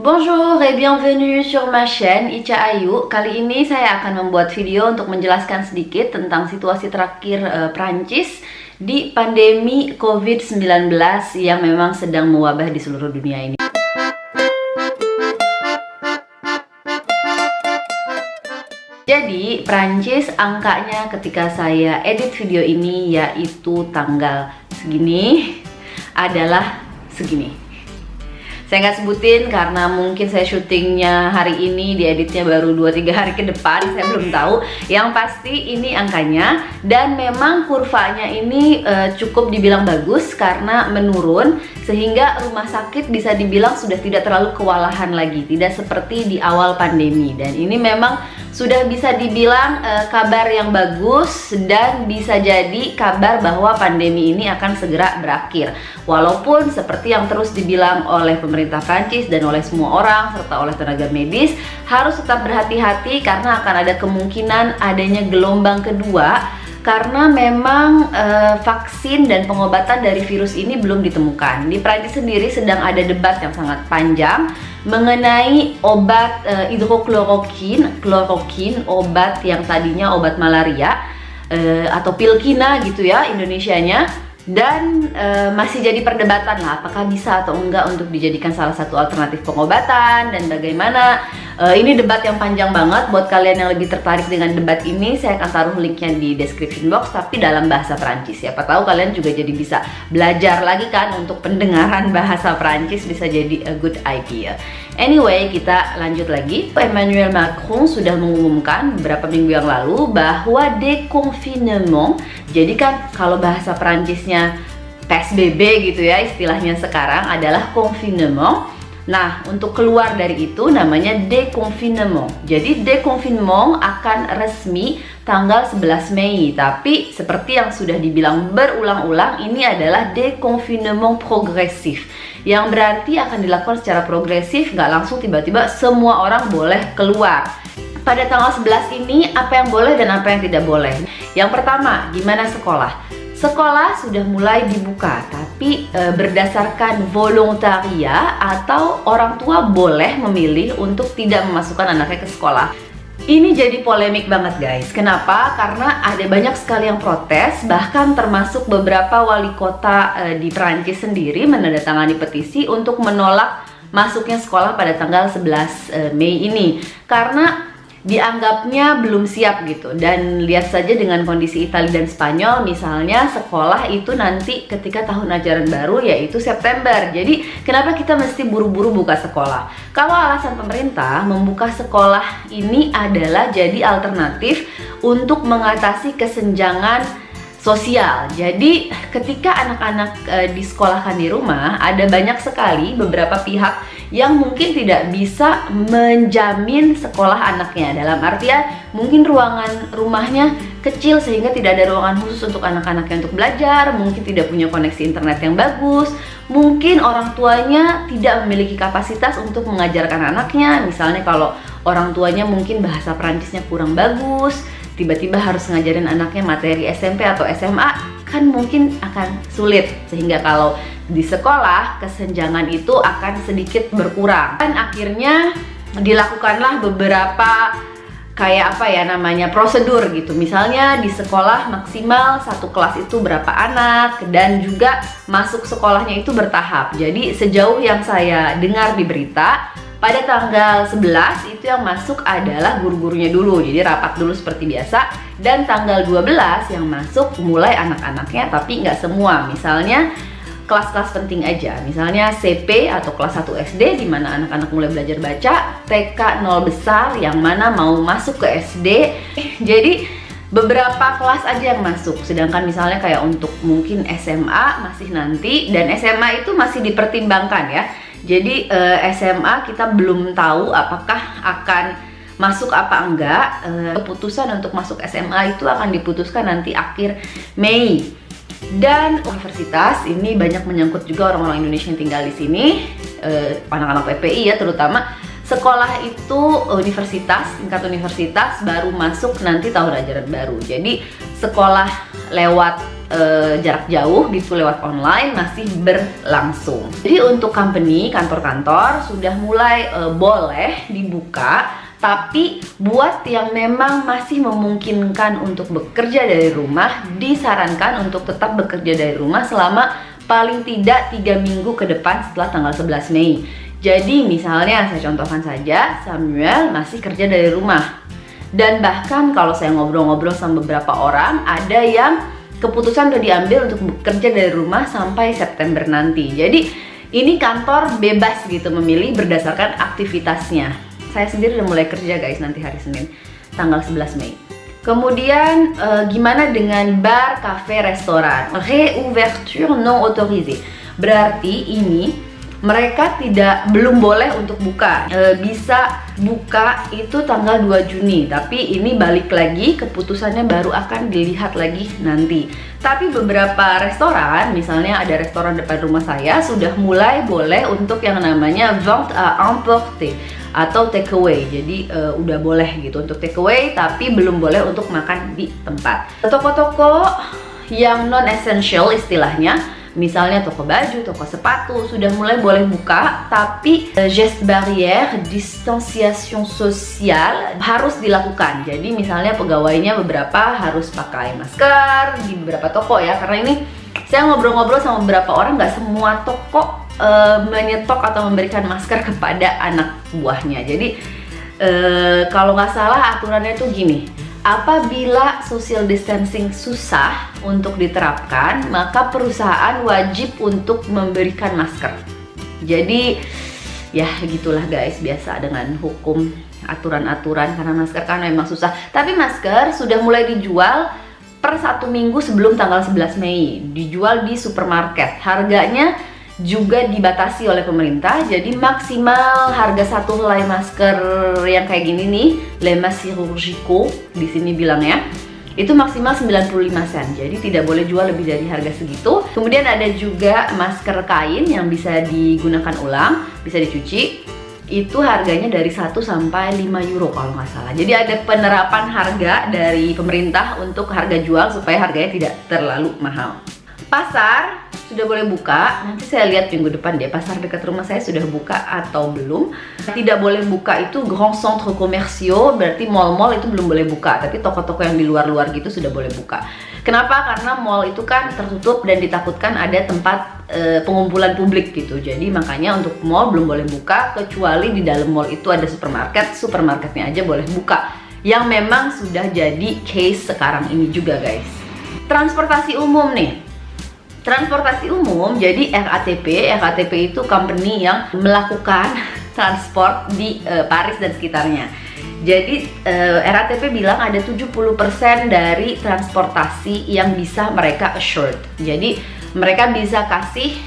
Bonjour et bienvenue sur ma chaîne Ica Ayu. Kali ini saya akan membuat video untuk menjelaskan sedikit tentang situasi terakhir Prancis di pandemi COVID-19 yang memang sedang mewabah di seluruh dunia ini. Jadi Prancis angkanya ketika saya edit video ini yaitu tanggal segini adalah segini. Saya nggak sebutin karena mungkin saya syutingnya hari ini, dieditnya baru 2-3 hari ke depan, saya belum tahu. Yang pasti ini angkanya, dan memang kurvanya ini cukup dibilang bagus karena menurun, sehingga rumah sakit bisa dibilang sudah tidak terlalu kewalahan lagi, tidak seperti di awal pandemi. Dan ini memang sudah bisa dibilang kabar yang bagus, dan bisa jadi kabar bahwa pandemi ini akan segera berakhir. Walaupun seperti yang terus dibilang oleh pemerintah Prancis dan oleh semua orang serta oleh tenaga medis, harus tetap berhati-hati karena akan ada kemungkinan adanya gelombang kedua, karena memang vaksin dan pengobatan dari virus ini belum ditemukan. Di Prancis sendiri sedang ada debat yang sangat panjang mengenai obat hidroklorokin, obat yang tadinya obat malaria atau pilkina gitu ya Indonesianya. Dan masih jadi perdebatan lah apakah bisa atau enggak untuk dijadikan salah satu alternatif pengobatan dan bagaimana. Ini debat yang panjang banget. Buat kalian yang lebih tertarik dengan debat ini, saya akan taruh linknya di description box, tapi dalam bahasa Prancis. Siapa tahu kalian juga jadi bisa belajar lagi kan, untuk pendengaran bahasa Prancis bisa jadi a good idea. Anyway, kita lanjut lagi. Emmanuel Macron sudah mengumumkan beberapa minggu yang lalu bahwa déconfinement, jadi kan kalau bahasa Prancisnya PSBB gitu ya istilahnya sekarang, adalah confinement. Nah, untuk keluar dari itu namanya déconfinement. Jadi déconfinement akan resmi tanggal 11 Mei. Tapi seperti yang sudah dibilang berulang-ulang, ini adalah déconfinement progressif, yang berarti akan dilakukan secara progresif, nggak langsung tiba-tiba semua orang boleh keluar. Pada tanggal 11 ini apa yang boleh dan apa yang tidak boleh? Yang pertama, gimana sekolah? Sekolah sudah mulai dibuka, tapi berdasarkan volontaria atau orang tua boleh memilih untuk tidak memasukkan anaknya ke sekolah. Ini jadi polemik banget guys. Kenapa? Karena ada banyak sekali yang protes, bahkan termasuk beberapa wali kota di Prancis sendiri menandatangani petisi untuk menolak masuknya sekolah pada tanggal 11 Mei ini. Karena dianggapnya belum siap gitu. Dan lihat saja dengan kondisi Italia dan Spanyol misalnya, sekolah itu nanti ketika tahun ajaran baru yaitu September. Jadi kenapa kita mesti buru-buru buka sekolah? Kalau alasan pemerintah membuka sekolah ini adalah jadi alternatif untuk mengatasi kesenjangan sosial. Jadi ketika anak-anak disekolahkan di rumah, ada banyak sekali beberapa pihak yang mungkin tidak bisa menjamin sekolah anaknya. Dalam artian mungkin ruangan rumahnya kecil sehingga tidak ada ruangan khusus untuk anak-anaknya untuk belajar, mungkin tidak punya koneksi internet yang bagus, mungkin orang tuanya tidak memiliki kapasitas untuk mengajarkan anaknya. Misalnya kalau orang tuanya mungkin bahasa Prancisnya kurang bagus, tiba-tiba harus ngajarin anaknya materi SMP atau SMA, kan mungkin akan sulit. Sehingga kalau di sekolah kesenjangan itu akan sedikit berkurang. Dan akhirnya dilakukanlah beberapa kayak apa ya namanya, prosedur gitu. Misalnya di sekolah maksimal satu kelas itu berapa anak, dan juga masuk sekolahnya itu bertahap. Jadi sejauh yang saya dengar di berita, pada tanggal 11 itu yang masuk adalah guru-gurunya dulu, jadi rapat dulu seperti biasa. Dan tanggal 12 yang masuk mulai anak-anaknya, tapi nggak semua. Misalnya kelas-kelas penting aja, misalnya CP atau kelas 1 SD di mana anak-anak mulai belajar baca, TK 0 besar yang mana mau masuk ke SD. Jadi beberapa kelas aja yang masuk, sedangkan misalnya kayak untuk mungkin SMA masih nanti, dan SMA itu masih dipertimbangkan ya. Jadi SMA kita belum tahu apakah akan masuk apa enggak. Keputusan untuk masuk SMA itu akan diputuskan nanti akhir Mei. Dan universitas ini banyak menyangkut juga orang-orang Indonesia yang tinggal di sini, anak-anak PPI ya terutama. Sekolah itu universitas, tingkat universitas baru masuk nanti tahun ajaran baru. Jadi sekolah lewat jarak jauh gitu lewat online masih berlangsung. Jadi untuk company, kantor-kantor sudah mulai boleh dibuka, tapi buat yang memang masih memungkinkan untuk bekerja dari rumah, disarankan untuk tetap bekerja dari rumah selama paling tidak 3 minggu ke depan setelah tanggal 11 Mei. Jadi misalnya saya contohkan saja, Samuel masih kerja dari rumah. Dan bahkan kalau saya ngobrol-ngobrol sama beberapa orang, ada yang keputusan udah diambil untuk bekerja dari rumah sampai September nanti. Jadi ini kantor bebas gitu memilih berdasarkan aktivitasnya. Saya sendiri udah mulai kerja guys nanti hari Senin, tanggal 11 Mei. Kemudian gimana dengan bar, cafe, restoran? Réouverture non autorisée. Berarti ini mereka belum boleh untuk buka. Bisa buka itu tanggal 2 Juni, tapi ini balik lagi keputusannya baru akan dilihat lagi nanti. Tapi beberapa restoran, misalnya ada restoran depan rumah saya, sudah mulai boleh untuk yang namanya vente à emporter atau take away. Jadi udah boleh gitu untuk take away, tapi belum boleh untuk makan di tempat. Toko-toko yang non essential istilahnya, misalnya toko baju, toko sepatu sudah mulai boleh buka, tapi geste barrière, distanciation sosial harus dilakukan. Jadi misalnya pegawainya beberapa harus pakai masker di beberapa toko ya, karena ini saya ngobrol-ngobrol sama beberapa orang, nggak semua toko menyetok atau memberikan masker kepada anak buahnya. Jadi kalau nggak salah aturannya tuh gini. Apabila social distancing susah untuk diterapkan, maka perusahaan wajib untuk memberikan masker. Jadi ya gitulah guys, biasa dengan hukum aturan-aturan, karena masker kan memang susah. Tapi masker sudah mulai dijual per 1 minggu sebelum tanggal 11 Mei. Dijual di supermarket. Harganya juga dibatasi oleh pemerintah, jadi maksimal harga satu helai masker yang kayak gini nih, les masques chirurgicaux di sini bilangnya, itu maksimal 95 sen. Jadi tidak boleh jual lebih dari harga segitu. Kemudian ada juga masker kain yang bisa digunakan ulang, bisa dicuci. Itu harganya dari 1 sampai 5 euro kalau nggak salah. Jadi ada penerapan harga dari pemerintah untuk harga jual supaya harganya tidak terlalu mahal. Pasar sudah boleh buka, nanti saya lihat minggu depan deh pasar dekat rumah saya sudah buka atau belum. Tidak boleh buka itu grand centre commerciaux, berarti mall-mall itu belum boleh buka, tapi toko-toko yang di luar-luar gitu sudah boleh buka. Kenapa? Karena mall itu kan tertutup dan ditakutkan ada tempat pengumpulan publik gitu. Jadi makanya untuk mall belum boleh buka, kecuali di dalam mall itu ada supermarket, supermarketnya aja boleh buka. Yang memang sudah jadi case sekarang ini juga guys. Transportasi umum nih. Transportasi umum, jadi RATP itu company yang melakukan transport di Paris dan sekitarnya. Jadi RATP bilang ada 70% dari transportasi yang bisa mereka assured. Jadi mereka bisa kasih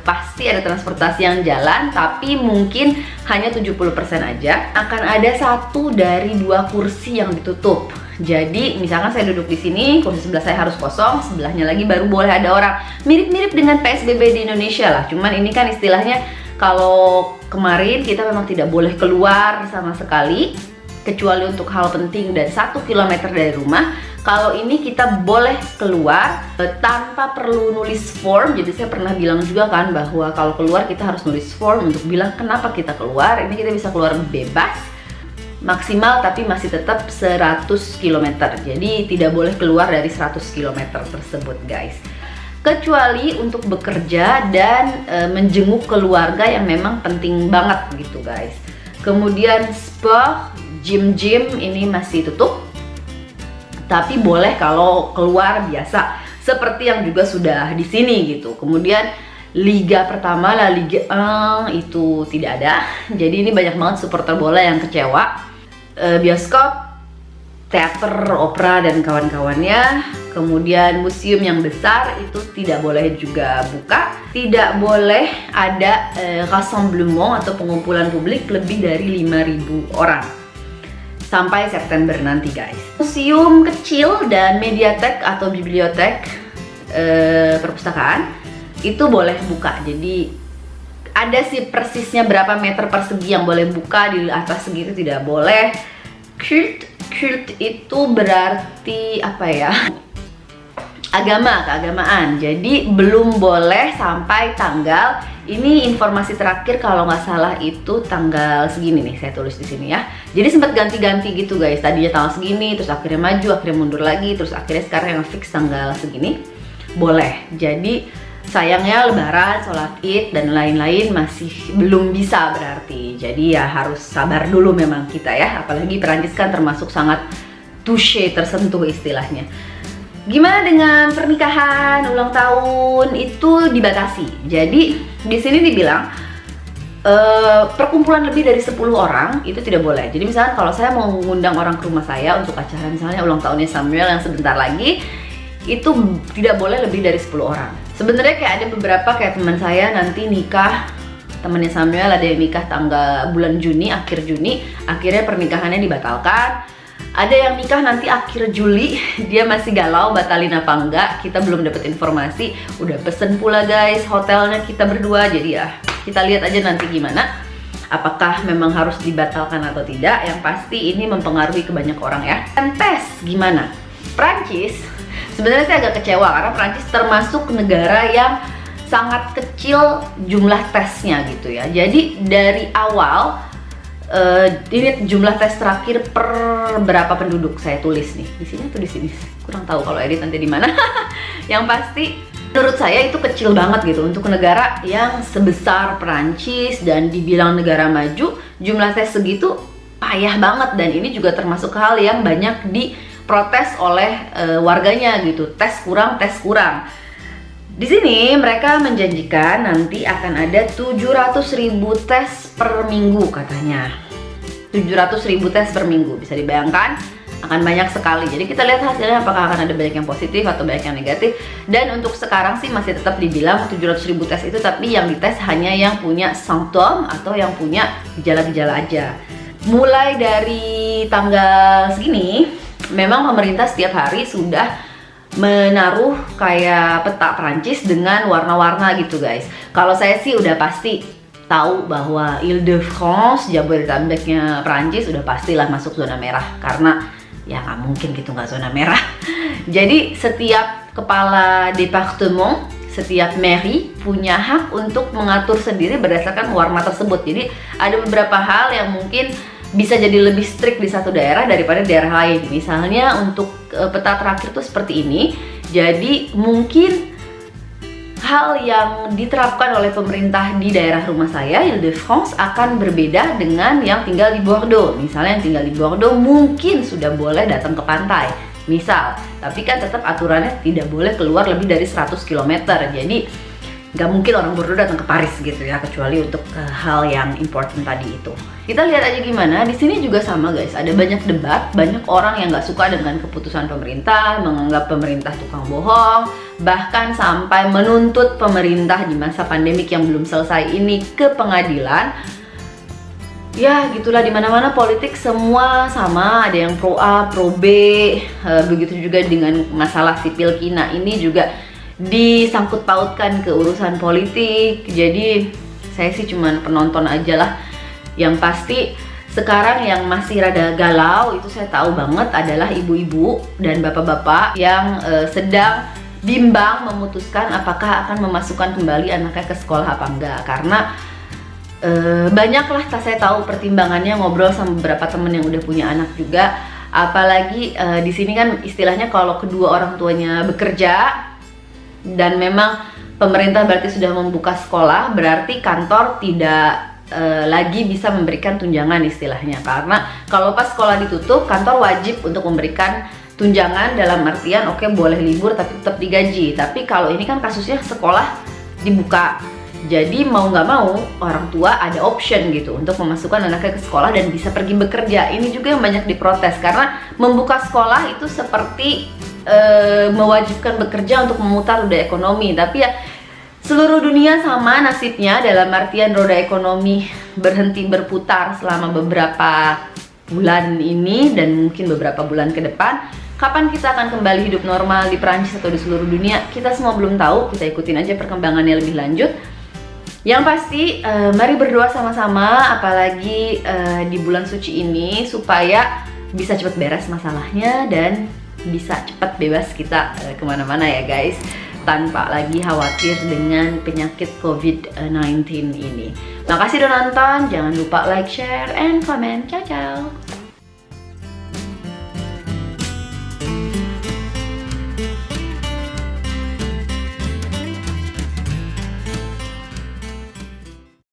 pasti ada transportasi yang jalan, tapi mungkin hanya 70% aja. Akan ada 1 dari 2 kursi yang ditutup. Jadi misalkan saya duduk di sini, kursi sebelah saya harus kosong, sebelahnya lagi baru boleh ada orang. Mirip-mirip dengan PSBB di Indonesia lah. Cuman ini kan istilahnya kalau kemarin kita memang tidak boleh keluar sama sekali, kecuali untuk hal penting dan 1 kilometer dari rumah. Kalau ini kita boleh keluar tanpa perlu nulis form. Jadi saya pernah bilang juga kan bahwa kalau keluar kita harus nulis form untuk bilang kenapa kita keluar. Ini kita bisa keluar bebas maksimal, tapi masih tetap 100 km. Jadi tidak boleh keluar dari 100 km tersebut guys. Kecuali untuk bekerja dan menjenguk keluarga yang memang penting banget gitu guys. Kemudian sport, gym ini masih tutup. Tapi boleh kalau keluar biasa, seperti yang juga sudah di sini gitu. Kemudian Liga pertama, La Ligue 1 itu tidak ada. Jadi ini banyak banget supporter bola yang kecewa. Bioskop, teater, opera dan kawan-kawannya. Kemudian museum yang besar itu tidak boleh juga buka. Tidak boleh ada rassemblement atau pengumpulan publik lebih dari 5.000 orang sampai September nanti guys. Museum kecil dan mediatek atau bibliotek perpustakaan itu boleh buka. Jadi ada sih persisnya berapa meter persegi yang boleh buka, di atas segitu tidak boleh. Cult itu berarti apa ya? keagamaan. Jadi belum boleh sampai tanggal, ini informasi terakhir kalau nggak salah itu tanggal segini nih, saya tulis di sini ya. Jadi sempat ganti-ganti gitu guys, tadinya tanggal segini, terus akhirnya maju, akhirnya mundur lagi, terus akhirnya sekarang yang fix tanggal segini boleh. Jadi sayangnya Lebaran, sholat Id dan lain-lain masih belum bisa berarti. Jadi ya harus sabar dulu memang kita ya, apalagi Perancis kan termasuk sangat touché, tersentuh istilahnya. Gimana dengan pernikahan, ulang tahun itu dibatasi. Jadi di sini dibilang perkumpulan lebih dari 10 orang itu tidak boleh. Jadi misalnya kalau saya mau mengundang orang ke rumah saya untuk acara misalnya ulang tahunnya Samuel yang sebentar lagi, itu tidak boleh lebih dari 10 orang. Sebenarnya kayak ada beberapa kayak teman saya nanti nikah, temannya Samuel ada yang nikah tanggal bulan Juni, akhir Juni, akhirnya pernikahannya dibatalkan. Ada yang nikah nanti akhir Juli, dia masih galau batalin apa enggak, kita belum dapat informasi. Udah pesen pula guys hotelnya kita berdua, jadi ya kita lihat aja nanti gimana, apakah memang harus dibatalkan atau tidak. Yang pasti ini mempengaruhi ke banyak orang ya. Dan tes gimana? Prancis, sebenarnya saya agak kecewa karena Prancis termasuk negara yang sangat kecil jumlah tesnya gitu ya. Jadi dari awal ini jumlah tes terakhir per berapa penduduk saya tulis nih di sini atau di sini, kurang tahu kalau edit nanti di mana. Yang pasti menurut saya itu kecil banget gitu untuk negara yang sebesar Perancis dan dibilang negara maju, jumlah tes segitu payah banget. Dan ini juga termasuk hal yang banyak diprotes oleh warganya gitu, tes kurang. Di sini mereka menjanjikan nanti akan ada 700.000 tes per minggu katanya. 700.000 tes per minggu, bisa dibayangkan akan banyak sekali. Jadi kita lihat hasilnya apakah akan ada banyak yang positif atau banyak yang negatif. Dan untuk sekarang sih masih tetap dibilang 700.000 tes itu, tapi yang dites hanya yang punya simptom atau yang punya gejala-gejala aja. Mulai dari tanggal segini, memang pemerintah setiap hari sudah menaruh kayak peta Prancis dengan warna-warna gitu guys. Kalau saya sih udah pasti tahu bahwa Île-de-France, Jabodetabeknya Prancis udah pastilah masuk zona merah, karena ya nggak mungkin gitu nggak zona merah. Jadi setiap kepala departemen, setiap mairie punya hak untuk mengatur sendiri berdasarkan warna tersebut. Jadi ada beberapa hal yang mungkin bisa jadi lebih strict di satu daerah daripada daerah lain. Misalnya untuk peta terakhir tuh seperti ini. Jadi mungkin hal yang diterapkan oleh pemerintah di daerah rumah saya, Île-de-France, akan berbeda dengan yang tinggal di Bordeaux. Misalnya yang tinggal di Bordeaux mungkin sudah boleh datang ke pantai, misal. Tapi kan tetap aturannya tidak boleh keluar lebih dari 100 km. Jadi nggak mungkin orang Bordeaux datang ke Paris gitu ya, kecuali untuk hal yang important tadi itu. Kita lihat aja gimana. Di sini juga sama guys, ada banyak debat, banyak orang yang nggak suka dengan keputusan pemerintah, menganggap pemerintah tukang bohong, bahkan sampai menuntut pemerintah di masa pandemik yang belum selesai ini ke pengadilan. Ya gitulah, dimana-mana politik semua sama, ada yang pro A, pro B, begitu juga dengan masalah sipil Kina ini juga disangkut pautkan ke urusan politik. Jadi saya sih cuman penonton aja lah. Yang pasti sekarang yang masih rada galau itu saya tahu banget adalah ibu-ibu dan bapak-bapak yang sedang bimbang memutuskan apakah akan memasukkan kembali anaknya ke sekolah apa enggak. Karena banyaklah saya tahu pertimbangannya, ngobrol sama beberapa temen yang udah punya anak juga. Apalagi di sini kan istilahnya kalau kedua orang tuanya bekerja dan memang pemerintah berarti sudah membuka sekolah, berarti kantor tidak lagi bisa memberikan tunjangan istilahnya. Karena kalau pas sekolah ditutup, kantor wajib untuk memberikan tunjangan dalam artian oke, boleh libur tapi tetap digaji. Tapi kalau ini kan kasusnya sekolah dibuka, jadi mau nggak mau orang tua ada option gitu untuk memasukkan anaknya ke sekolah dan bisa pergi bekerja. Ini juga yang banyak diprotes karena membuka sekolah itu seperti mewajibkan bekerja untuk memutar roda ekonomi. Tapi ya seluruh dunia sama nasibnya, dalam artian roda ekonomi berhenti berputar selama beberapa bulan ini dan mungkin beberapa bulan ke depan. Kapan kita akan kembali hidup normal di Prancis atau di seluruh dunia, kita semua belum tahu. Kita ikutin aja perkembangannya lebih lanjut. Yang pasti mari berdoa sama-sama, apalagi di bulan suci ini, supaya bisa cepat beres masalahnya dan bisa cepat bebas kita kemana-mana ya guys, tanpa lagi khawatir dengan penyakit COVID-19 ini. Makasih udah nonton, jangan lupa like, share, and comment. Ciao ciao.